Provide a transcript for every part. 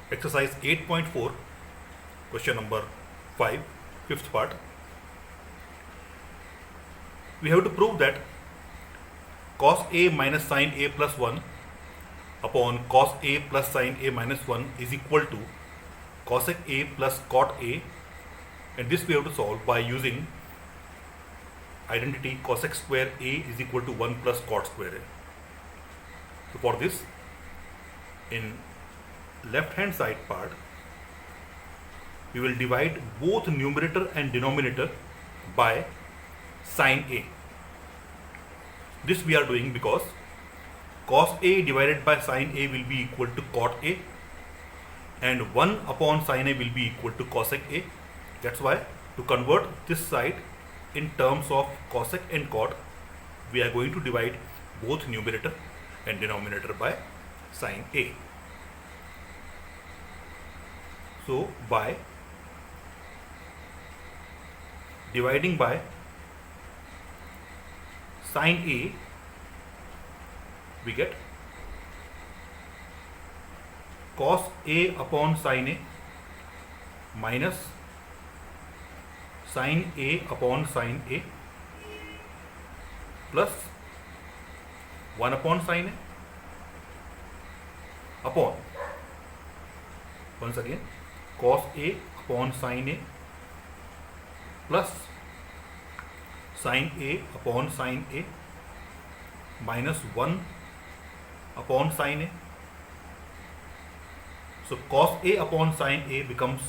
Exercise 8.4, question number 5, fifth part. We have to prove that cos A minus sin A plus 1 upon cos A plus sin A minus 1 is equal to cosec A plus cot A, and this we have to solve by using identity cosec square A is equal to 1 plus cot square A. So for this, in left hand side part, we will divide both numerator and denominator by sin A. This we are doing because cos A divided by sin A will be equal to cot A, and 1 upon sin A will be equal to cosec A. That's why to convert this side in terms of cosec and cot, we are going to divide both numerator and denominator by sin A. So by dividing by sin A, we get cos A upon sin A minus sin A upon sin A plus 1 upon sin A upon, once again, cos A upon sin A plus sin A upon sin A minus 1 upon sin A. So cos A upon sin A becomes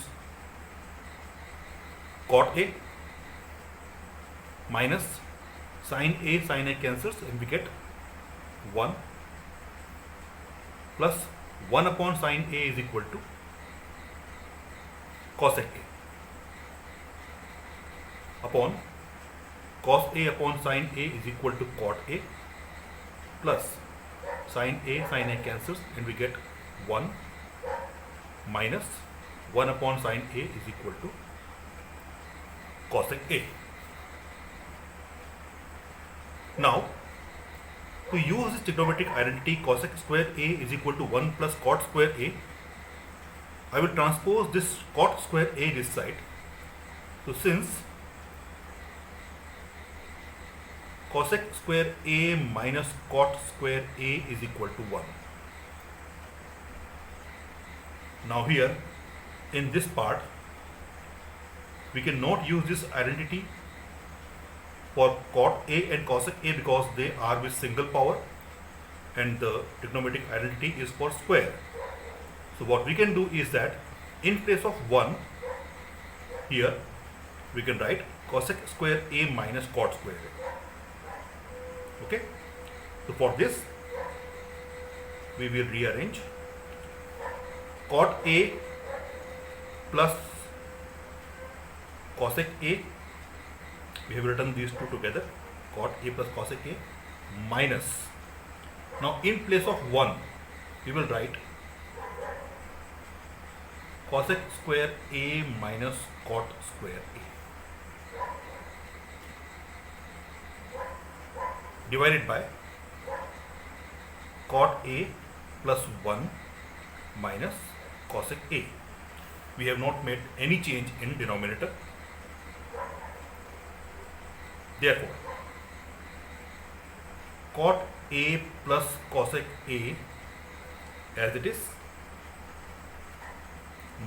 cot A minus sin A cancels and we get 1 plus 1 upon sin A is equal to cosec A upon cos A upon sin A is equal to cot A plus sin A cancels and we get 1 minus 1 upon sin A is equal to cosec A. Now, to use this trigonometric identity cosec square A is equal to 1 plus cot square A, I will transpose this cot square A this side. So since cosec square A minus cot square A is equal to 1. Now here in this part, we cannot use this identity for cot A and cosec A because they are with single power and the trigonometric identity is for square. So what we can do is that in place of 1, here we can write cosec square A minus cot square A. Okay. So for this, we will rearrange cot A plus cosec A. We have written these two together, cot A plus cosec A minus, now in place of 1, we will write cosec square A minus cot square A divided by cot A plus 1 minus cosec A. We have not made any change in denominator. Therefore, cot A plus cosec A as it is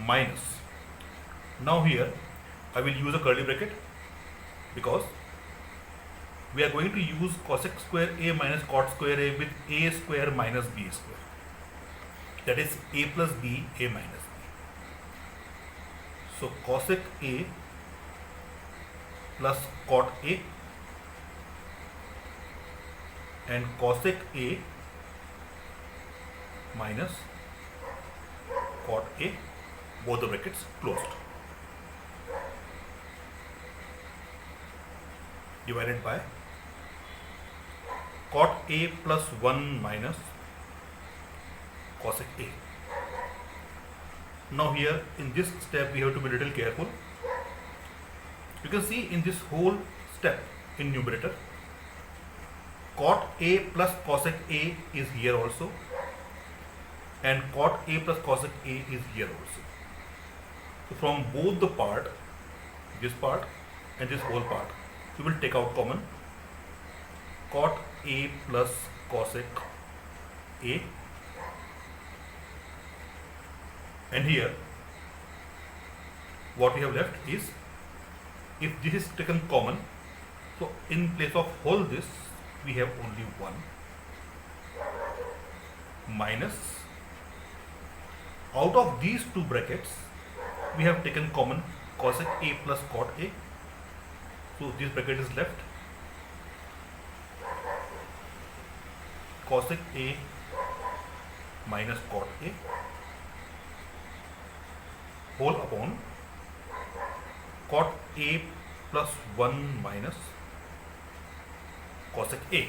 minus, now here I will use a curly bracket because we are going to use cosec square A minus cot square A with A square minus B square, that is A plus B, A minus B. So cosec A plus cot A and cosec A minus cot A, both the brackets closed, divided by cot A plus 1 minus cosec A. Now here in this step we have to be a little careful. You can see in this whole step in numerator, cot A plus cosec A is here also, and cot A plus cosec A is here also. So from both the part, this part and this whole part, we will take out common cot A plus cosec A, and here what we have left is, if this is taken common, so in place of whole this we have only 1 minus, out of these two brackets we have taken common cosec A plus cot A, so this bracket is left, cosec A minus cot A whole upon cot A plus 1 minus cosec A,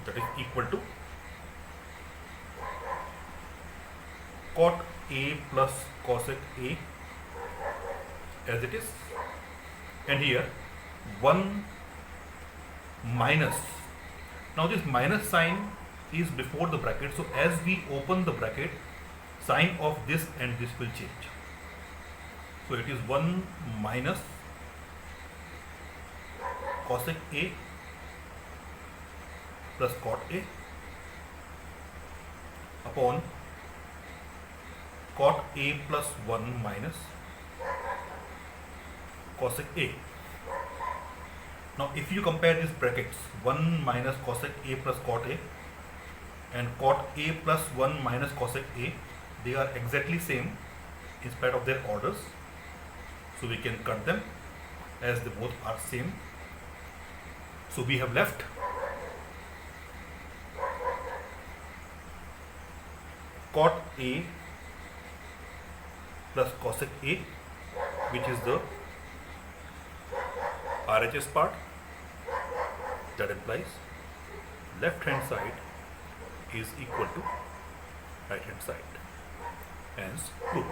that is equal to cot A plus cosec A as it is, and here 1 minus, now this minus sign is before the bracket, so as we open the bracket, sign of this and this will change. So it is 1 minus cosec A plus cot A upon cot A plus 1 minus cosec A. Now if you compare these brackets, 1 minus cosec A plus cot A and cot A plus 1 minus cosec A, they are exactly same in spite of their orders, so we can cut them as they both are same. So we have left cot A plus cosec A, which is the RHS part. That implies left hand side is equal to right hand side, hence true.